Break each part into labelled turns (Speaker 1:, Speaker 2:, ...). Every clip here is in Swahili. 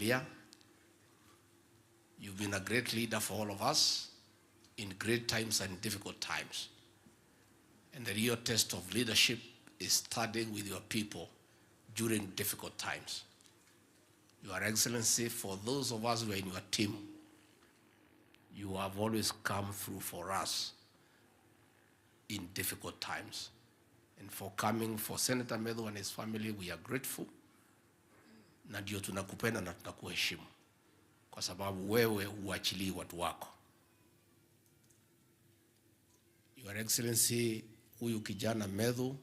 Speaker 1: clear. You've been a great leader for all of us in great times and difficult times. And the real test of leadership is standing with your people during difficult times. Your Excellency, for those of us who are in your team, you have always come through for us in difficult times. And for coming for Senator Medhu and his family, we are grateful. Na ndio tunakupenda na tunakuheshimu kwa sababu wewe huachilii watu wako. Your Excellency, huyu kijana Medhu,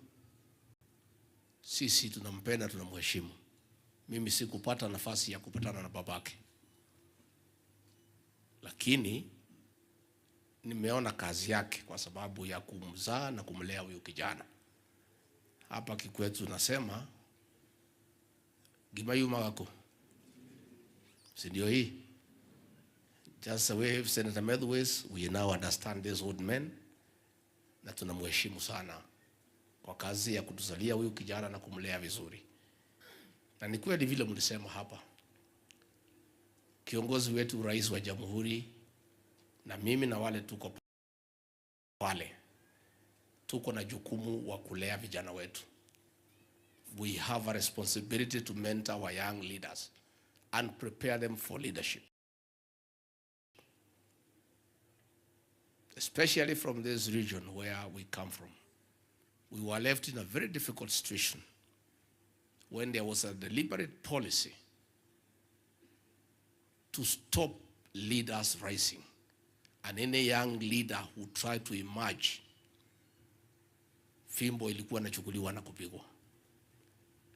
Speaker 1: sisi tunampenda, tunamheshimu. Mimi sikupata nafasi ya kupatana na babake, lakini nimeona kazi yake kwa sababu ya kumzaa na kumlea huyu kijana. Hapa kikwetu nasema gimayuma wako, si ndio hii? Just the way Senator Medhu ways, we now understand this old man, na tunamheshimu sana kwa kazi ya kutuzalia huyu kijana na kumlea vizuri. Na ni kweli vile mlisema hapa, kiongozi wetu rais wa jamhuri na mimi na wale tuko pale, tuko na jukumu wa kulea vijana wetu. We have a responsibility to mentor our young leaders and prepare them for leadership. Especially from this region where we come from. We were left in a very difficult situation when there was a deliberate policy to stop leaders rising. And any young leader who tried to emerge, fimbo ilikuwa inachukuliwa na kupigwa.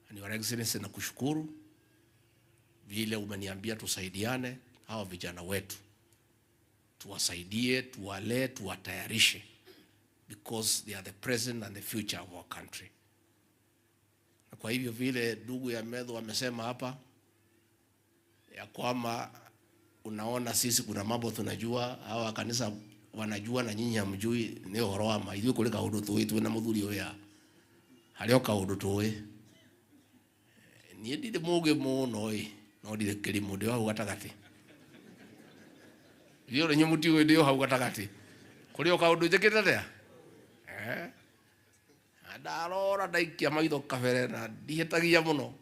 Speaker 1: And Your Excellency, nakushukuru vile umeniambia tusaidiane hawa vijana wetu. Tuwasaidie, tuwale, tuwatayarishe, because they are the present and the future of our country. Na kwa hivyo vile ndugu ya Medhu amesema hapa ya kwamba unaona sisi kuna mambo tunajua, hawa kanisa wanajua na nyinyi hamjui, ni horo ama hivyo kuleka hudutu wetu na muthuri oya halioka hudutu we ni ndide muge muno no ndide kelimu ndio hau gatagati hiyo nyo muti we ndio hau gatagati kulio ka hundu njekete ria ndarora ndaikia maitho kabere na ndihetagia muno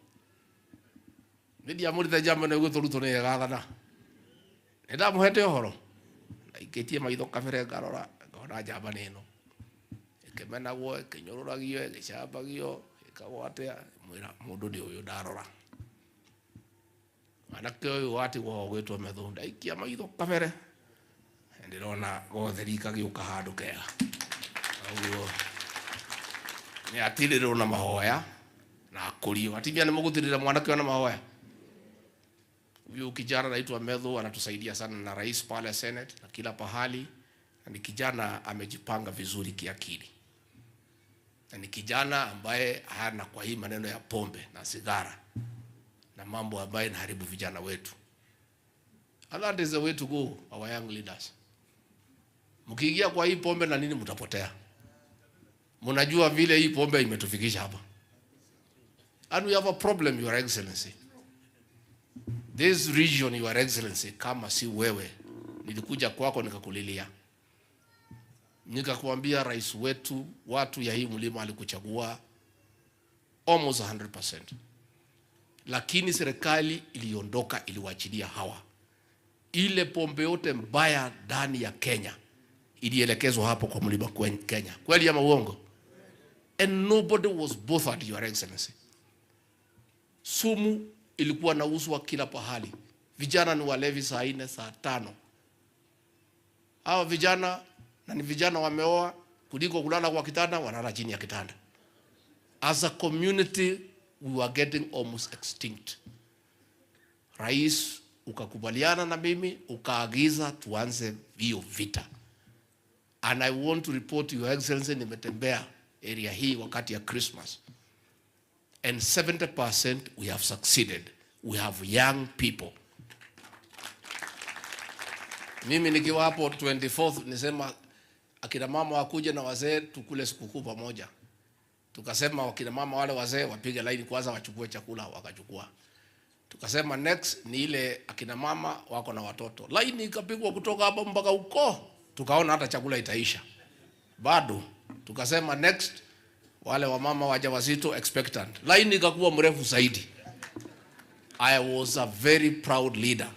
Speaker 1: ndia murite jamano guturuto ne gathana enda muhete horo ndaikitie maitho kabere ngarora ngona jamba nino ikimenagwo ikinyururagio igicambagio ikagwatea mwira mundu ndi uyu ndarora anake uyu wati wo gwitwo Medhu ndaikia maitho kabere ndirona gotheri kagiuka handu kega uguo ni atiriro na mahoya na kurio atibia ni mugutirira mwanake na mahoya. Huyu kijana anaitwa Medhu anatusaidia sana na rais pale Senate na kila pahali, na ni kijana amejipanga vizuri kiakili, na ni kijana ambaye hana kwa hii maneno ya pombe na sigara na mambo ambayo inaharibu vijana wetu. And that is the way to go, our young leaders. Mkiingia kwa hii pombe na nini mtapotea. Mnajua vile hii pombe imetufikisha hapa. And we have a problem, Your Excellency. This region, Your Excellency, kama si wewe, nilikuja kwako nikakulilia. Nikakuambia rais wetu, watu ya hii mlima alikuchagua almost 100%. Lakini serikali iliondoka, iliwachilia hawa. Ile pombe yote mbaya ndani ya Kenya ilielekezwa hapo kwa mlima Kenya. Kweli ama uongo? And nobody was bothered, Your Excellency. Sumu ilikuwa nauzwa kila pahali. Vijana ni walevi saa 4 saa 5. Hawa vijana na ni vijana wameoa, kuliko kulala kwa kitanda wanalala chini ya kitanda. As a community we were getting almost extinct. Rais ukakubaliana na mimi ukaagiza tuanze hiyo vita. And I want to report to Your Excellency, nimetembea area hii wakati ya Christmas. And 70% we have succeeded. We have young people. Mimi nikiwa hapo 24th nisema akina mama wakuje na wazee tukule sikukuu pamoja. Tukasema wakina mama wale wazee wapige line kwanza wachukue chakula, wakachukua. Tukasema next ni ile akina mama wako na watoto. Line ikapigwa kutoka hapa mpaka huko. Tukaona hata chakula itaisha. Bado tukasema next wale wamama wajawazito expectant. Line ikakuwa mrefu zaidi. I was a very proud leader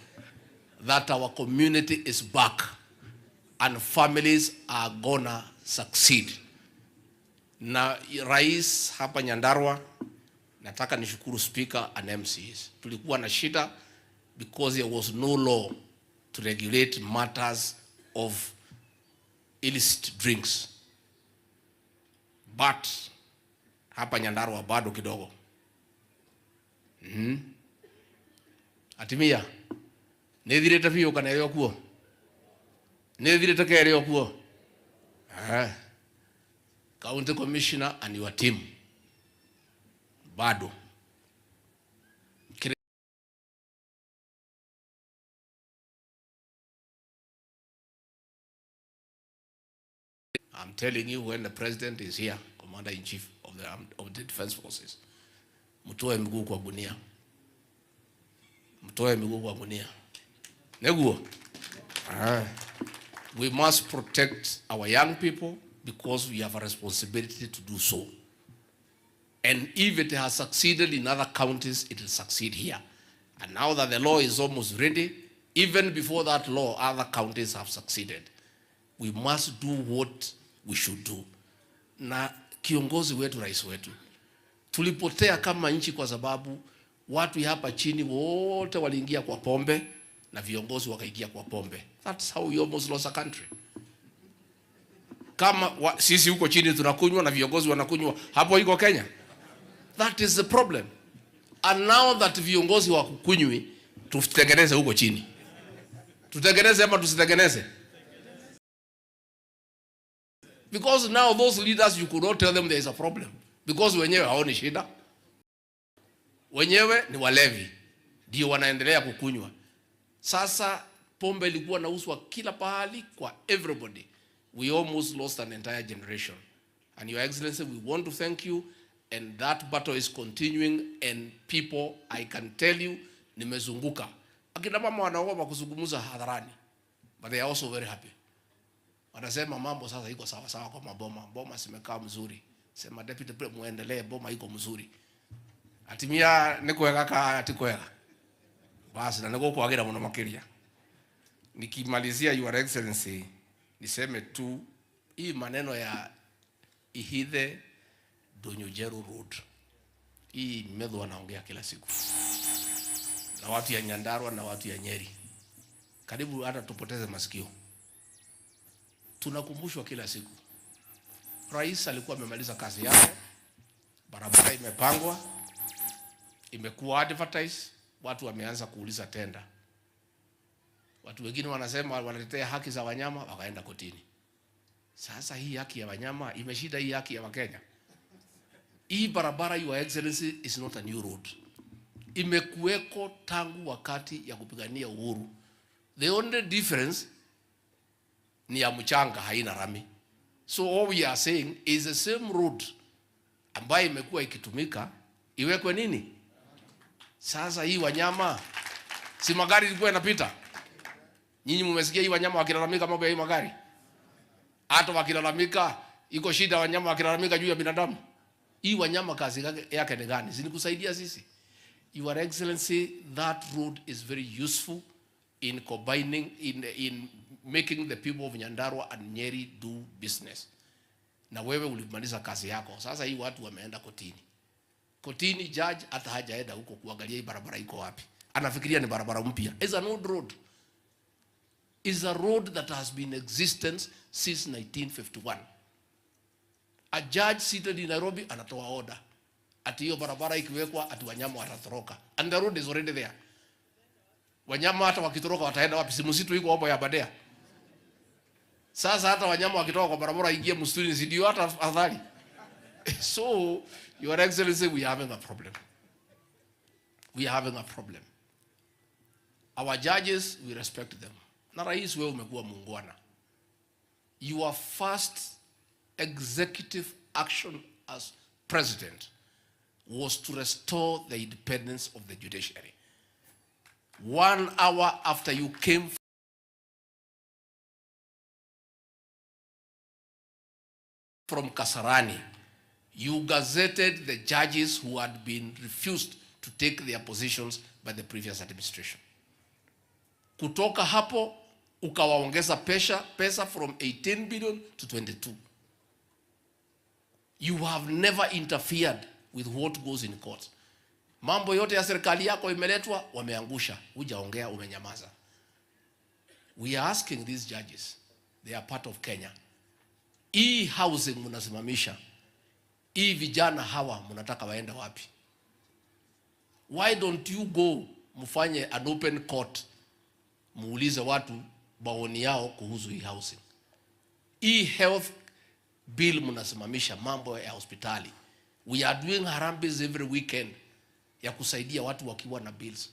Speaker 1: that our community is back and families are gonna succeed. Na rais hapa Nyandarua, nataka nishukuru speaker and MCs. Tulikuwa na shida because there was no law to regulate matters of illicit drinks. But hapa Nyandarua bado kidogo. Atimia nethirete biyo kana yo kuo nethirete kere yo kuo County Commissioner and your team bado. I'm telling you, when the president is here, Commander-in-Chief of the Defense Forces, mtoe miguu kwa gunia. Mtoe miguu kwa gunia. Neguo. We must protect our young people because we have a responsibility to do so. And if it has succeeded in other counties, it will succeed here. And now that the law is almost ready, even before that law, other counties have succeeded. We must do what we should do. Na kiongozi wetu, rais wetu, tulipotea kama nchi kwa sababu watu hapa chini wote waliingia kwa pombe na viongozi wakaingia kwa pombe. That's how we almost lost a country. Kama sisi huko chini tunakunywa na viongozi wanakunywa, hapo iko Kenya. That is the problem. And now that viongozi wakukunywi, tutengeneze huko chini. Tutengeneze ama tusitengeneze? Because now those leaders, you could not tell them there is a problem. Because wenyewe haoni shida. Wenyewe ni walevi. Ndio wanaendelea kukunywa. Sasa pombe ilikuwa nauzwa kila pahali kwa everybody. We almost lost an entire generation. And Your Excellency, we want to thank you. And that battle is continuing. And people, I can tell you, nimezunguka. Akina mama wanaogopa kuzungumza hadharani. But they are also very happy. Wanasema mambo sasa iko sawa sawa kwa maboma. Boma simekaa mzuri. Sema deputy president muendelee, boma iko mzuri. Atimia nikuweka ka atikuweka. Basi na niko kuagira mwana makiria. Nikimalizia, Your Excellency, niseme tu hii maneno ya Ihithe Donyujeru Road. Hii Medho wanaongea kila siku. Na watu ya Nyandarua na watu ya Nyeri. Karibu hata tupoteze masikio. Tunakumbushwa kila siku. Rais alikuwa amemaliza kazi yake. Barabara imepangwa. Imekuwa advertise. Watu wameanza kuuliza tenda. Watu wengine wanasema wanatetea haki za wanyama, wakaenda kotini. Sasa hii haki ya wanyama imeshida hii haki ya Wakenya. Hii barabara, Your Excellency, is not a new road. Imekuweko tangu wakati ya kupigania uhuru. The only difference ni ya mchanga, haina rami. So all we are saying is the same road ambayo imekuwa ikitumika iwekwe nini? Sasa hii wanyama, si magari ilikuwa yanapita. Nyinyi mmesikia hii wanyama wakilalamika mambo ya hii magari? Hata wakilalamika iko shida, wanyama wakilalamika juu ya binadamu. Hii wanyama kazi yake ni gani? Zinikusaidia sisi. Your Excellency, that road is very useful in combining, in making the people of Nyandarua and Nyeri do business. Na wewe ulimaliza kazi yako. Sasa hii watu wameenda kotini. Kotini judge hata hajaenda huko kuangalia hii barabara iko wapi. Anafikiria ni barabara mpya. It's an old road. It's a road that has been in existence since 1951. A judge seated in Nairobi anatoa order. Ati hiyo barabara ikiwekwa ati wanyama watatoroka. And the road is already there. Wanyama hata wakitoroka wataenda wapi? Si msitu iko hapo ya Badea. Sasa hata wanyama wakitoka kwa barabara ingie msituni, ndio hata afadhali. So, Your Excellency, we are having a problem. We are having a problem. Our judges, we respect them. Na rais wewe umekuwa muungwana. Your first executive action as president was to restore the independence of the judiciary. 1 hour after you came from Kasarani, you gazetted the judges who had been refused to take their positions by the previous administration. Kutoka hapo, ukawaongeza pesa from 18 billion to 22. You have never interfered with what goes in court. Mambo yote ya serikali yako imeletwa, wameangusha. Hujaongea, umenyamaza. We are asking these judges, they are part of Kenya. Hii housing mnasimamisha, hii vijana hawa mnataka waende wapi? Why don't you go mfanye an open court, muulize watu maoni yao kuhusu hii housing? Hii health bill mnasimamisha, mambo ya hospitali. We are doing harambes every weekend ya kusaidia watu wakiwa na bills.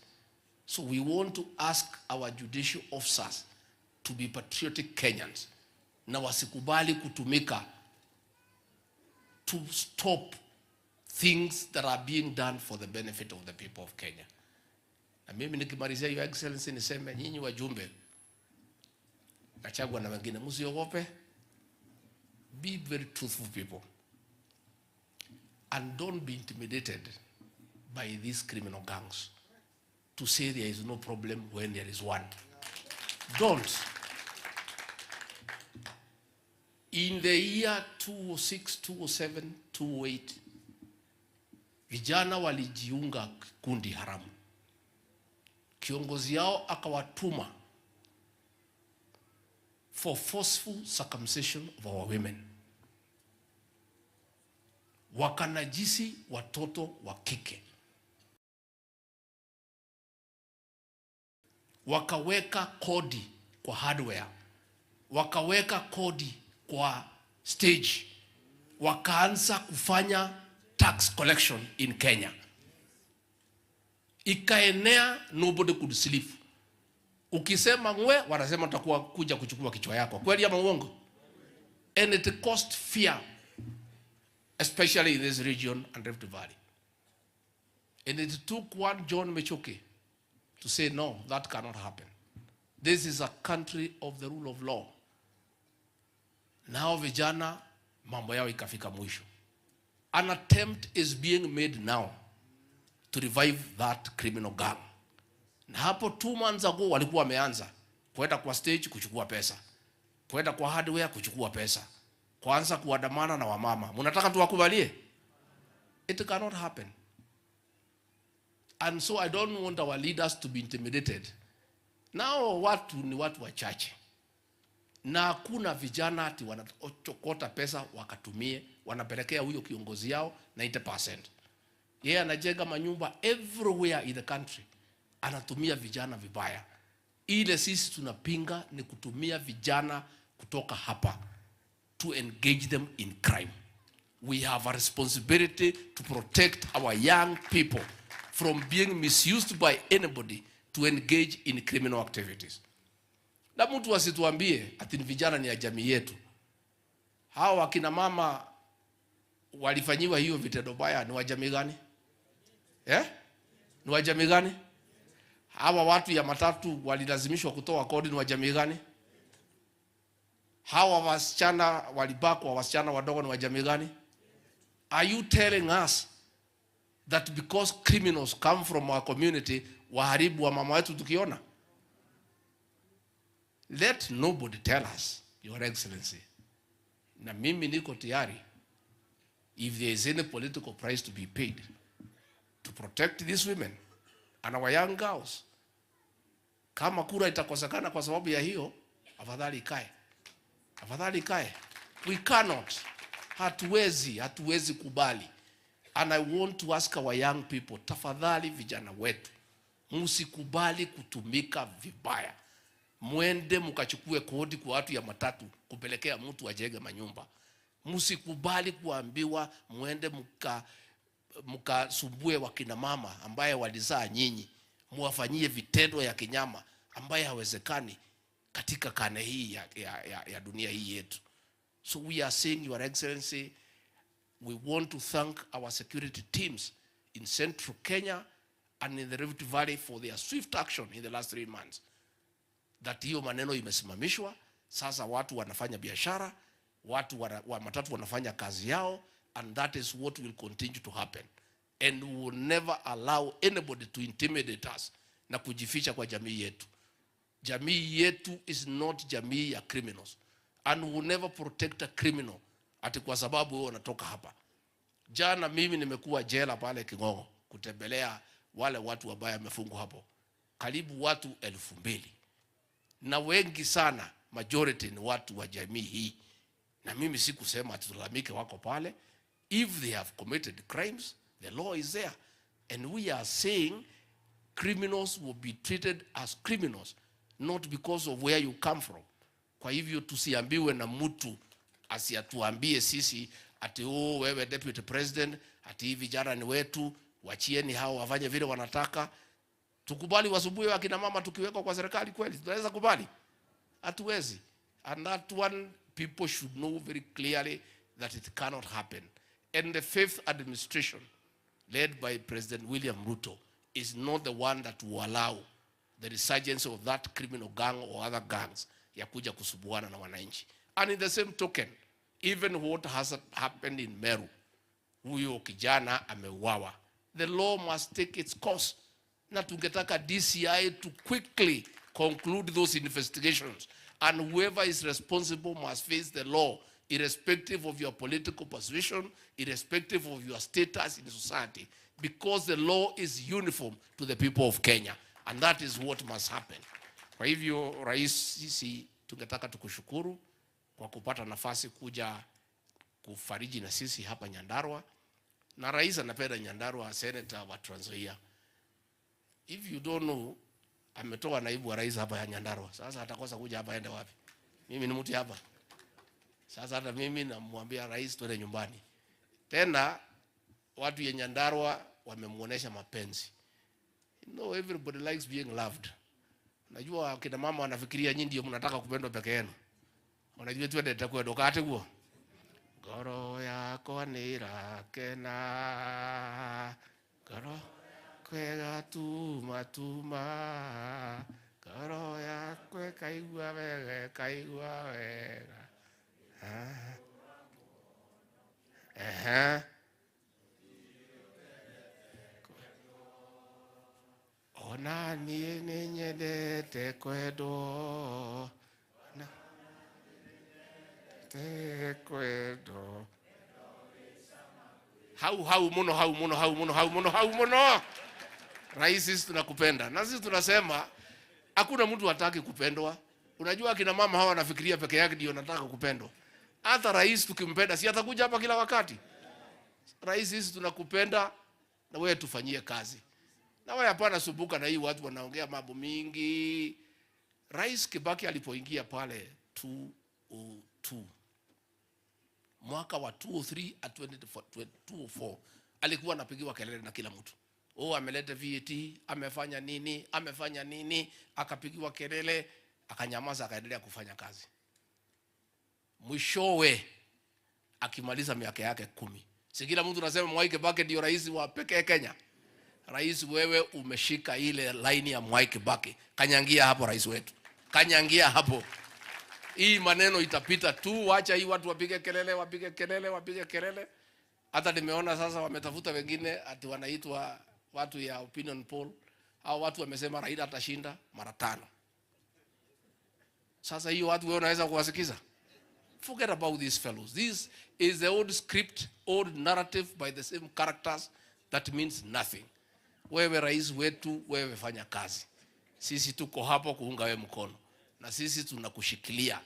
Speaker 1: So we want to ask our judicial officers to be patriotic Kenyans, na wasikubali kutumika to stop things that are being done for the benefit of the people of Kenya. Na mimi nikimalizia, Your Excellency, niseme nyinyi wajumbe, Gachagua na wengine, msiogope. Be very truthful people, and don't be intimidated by these criminal gangs to say there is no problem when there is one. Don't. In the year 2006, 2007, 2008, vijana walijiunga kundi haramu. Kiongozi yao akawatuma for forceful circumcision of our women. Wakanajisi watoto wa kike. Wakaweka kodi kwa hardware. Wakaweka kodi kwa stage. Wakaanza kufanya tax collection in Kenya. Ikaenea, nobody could sleep. Ukisema ngwe, wanasema tutakuwa kuja kuchukua kichwa yako. Kweli ama uongo? And it caused fear, especially in this region and Rift Valley. And it took one John Mechoke to say, no, that cannot happen. This is a country of the rule of law. Now vijana, mambo yao ikafika mwisho. An attempt is being made now to revive that criminal gang. Na hapo 2 months ago walikuwa wameanza kwenda kwa stage kuchukua pesa, kwenda kwa hardware kuchukua pesa, kuanza kuandamana na wamama. Mnataka tuwakubalie? It cannot happen. And so I don't want our leaders to be intimidated. Now watu ni watu wachache, na hakuna vijana ati wanachokota pesa wakatumie, wanapelekea huyo kiongozi yao 90%. Yeye anajenga manyumba everywhere in the country, anatumia vijana vibaya. Ile sisi tunapinga ni kutumia vijana kutoka hapa to engage them in crime. We have a responsibility to protect our young people from being misused by anybody to engage in criminal activities. Na mtu asituambie ati vijana ni ya jamii yetu. Hao wakina mama walifanyiwa hiyo vitendo baya, ni wa jamii gani? Ni wa jamii gani? Hawa watu ya matatu walilazimishwa kutoa kodi, ni wa jamii gani? Hawa wasichana walibakwa, wasichana wadogo, ni wa jamii gani? Are you telling us that because criminals come from our community, waharibu wa mama wetu tukiona? Let nobody tell us, Your Excellency. Na mimi niko tayari, if there is any political price to be paid to protect these women and our young girls. Kama kura itakosekana kwa sababu ya hiyo, afadhali ikae. Afadhali ikae. We cannot. Hatuwezi kubali. And I want to ask our young people, tafadhali vijana wetu, msikubali kutumika vibaya. Mwende mkachukue kodi kwa watu ya matatu kupelekea mtu ajenge manyumba. Msikubali kuambiwa mwende mkasumbue wakina mama ambaye walizaa nyinyi, muwafanyie vitendo ya kinyama ambaye hawezekani katika kane hii ya dunia hii yetu. So we are saying, Your Excellency, we want to thank our security teams in Central Kenya and in the Rift Valley for their swift action in the last 3 months. That hiyo maneno imesimamishwa, sasa watu wanafanya biashara, watu matatu wanafanya kazi yao, and that is what will continue to happen. And we will never allow anybody to intimidate us na kujificha kwa jamii yetu. Jamii yetu is not jamii ya criminals, and we will never protect a criminal ati kwa sababu wewe unatoka hapa. Jana mimi nimekuwa jela pale Kingongo kutembelea wale watu wabaya wamefungwa hapo. Karibu watu 2,000. Na wengi sana, majority ni watu wa jamii hii. Na mimi sikusema tulalamike wako pale. If they have committed crimes, the law is there. And we are saying criminals will be treated as criminals, not because of where you come from. Kwa hivyo tusiambiwe na mtu asiatuambie sisi ati wewe deputy president, ati hivi vijana ni wetu, wachieni hao wafanye vile wanataka. Tukubali wasubuhi wakina mama tukiwekwa kwa serikali kweli? Tunaweza kubali? Hatuwezi. And that one, people should know very clearly that it cannot happen. And the fifth administration, led by President William Ruto, is not the one that will allow the resurgence of that criminal gang or other gangs ya kuja kusubuana na wananchi. And in the same token, even what has happened in Meru, huyo kijana ameuawa, the law must take its course. Na tungetaka DCI to quickly conclude those investigations, and whoever is responsible must face the law, irrespective of your political position, irrespective of your status in society, because the law is uniform to the people of Kenya, and that is what must happen. Kwa hivyo rais, sisi tungetaka tukushukuru kwa kupata nafasi kuja kufariji na sisi hapa Nyandarua. Na rais anapenda Nyandarua, senator wa Trans Nzoia. If you don't know, ametoa naibu wa rais hapa ya Nyandarua. Sasa atakosa kuja hapa aende wapi? Mimi ni mtu hapa. Sasa hata mimi namwambia rais twende nyumbani. Tena watu ya Nyandarua wamemuonesha mapenzi. You know, everybody likes being loved. Najua kina mama wanafikiria nyinyi ndio mnataka kupendwa peke yenu. Unajua twende takuwa dokate huo. Goro yako ni rakena. Goro kwega tuma goro yakwe kaigua wega ona nie nyendete kwedo te kwedo hau muno. Rais, sisi tunakupenda. Na sisi tunasema hakuna mtu hataki kupendwa. Unajua kina mama hawa wanafikiria peke yake ndio nataka kupendwa. Hata rais tukimpenda si atakuja hapa kila wakati. Rais, sisi tunakupenda na wewe tufanyie kazi. Na wewe hapana sumbuka na hii watu wanaongea mambo mingi. Rais Kibaki alipoingia pale 202. Mwaka wa 203 at 204 alikuwa anapigiwa kelele na kila mtu. Ameleta VAT, amefanya nini, akapigiwa kelele, akanyamaza, akaendelea kufanya kazi. Mwishowe akimaliza miaka yake 10. Si kila mtu anasema Mwai Kibaki ndio rais wa pekee Kenya. Rais, wewe umeshika ile line ya Mwai Kibaki. Kanyangia hapo rais wetu. Kanyangia hapo. Hii maneno itapita tu, wacha hii watu wapige kelele. Hata nimeona sasa wametafuta wengine ati wanaitwa watu ya opinion poll. Hao watu wamesema Raila atashinda mara 5. Sasa hiyo watu wewe unaweza kuwasikiza? Forget about these fellows. This is the old script, old narrative by the same characters that means nothing. Wewe rais wetu, wewe fanya kazi. Sisi tuko hapo kuunga wewe mkono. Na sisi tunakushikilia.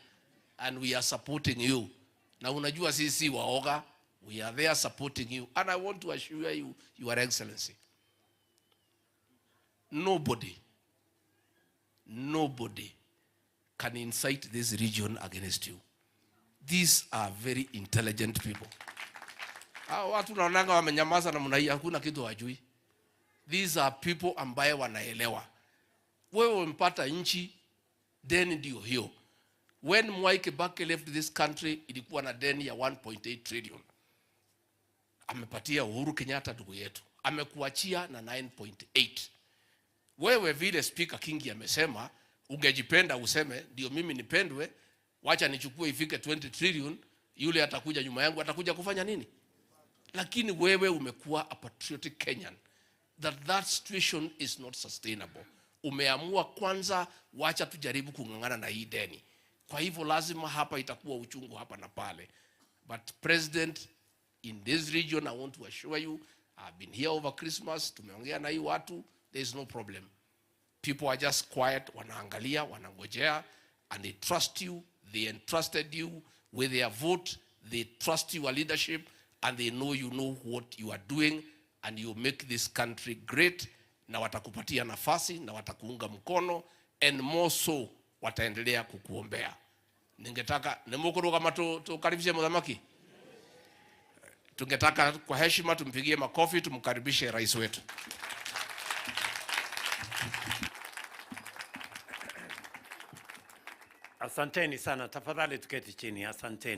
Speaker 1: And we are supporting you. Na unajua sisi waoga. We are there supporting you. And I want to assure you, Your Excellency, nobody can incite this region against you. These are very intelligent people. Watu naonanga wamenyamaza na mnai hakuna kitu wajui. These are people ambaye wanaelewa. Wewe umepata nchi, deni ndio hiyo. When Mwai Kibaki left this country, ilikuwa na deni ya 1.8 trillion. Amepatia Uhuru Kenyatta ndugu yetu. Amekuachia na 9.8. Wewe vile Speaker Kingi amesema, ungejipenda useme ndio mimi nipendwe, wacha nichukue ifike 20 trillion, yule atakuja nyuma yangu atakuja kufanya nini? Lakini wewe umekuwa a patriotic Kenyan. That situation is not sustainable. Umeamua kwanza, wacha tujaribu kungangana na hii deni. Kwa hivyo lazima hapa itakuwa uchungu hapa na pale. But President, in this region, I want to assure you, I've been here over Christmas, tumeongea na hii watu, there is no problem. People are just quiet, wanaangalia, wanangojea, and they trust you, they entrusted you with their vote, they trust your leadership, and they know you know what you are doing, and you make this country great, na watakupatia nafasi, na watakuunga mkono, and more so, wataendelea kukuombea. Ningetaka, nemukuru kama tukaribishe mudhamaki? Tungetaka kwa heshima tumpigie makofi, tumkaribishe rais wetu.
Speaker 2: Asanteni sana, tafadhali tuketi chini, asanteni.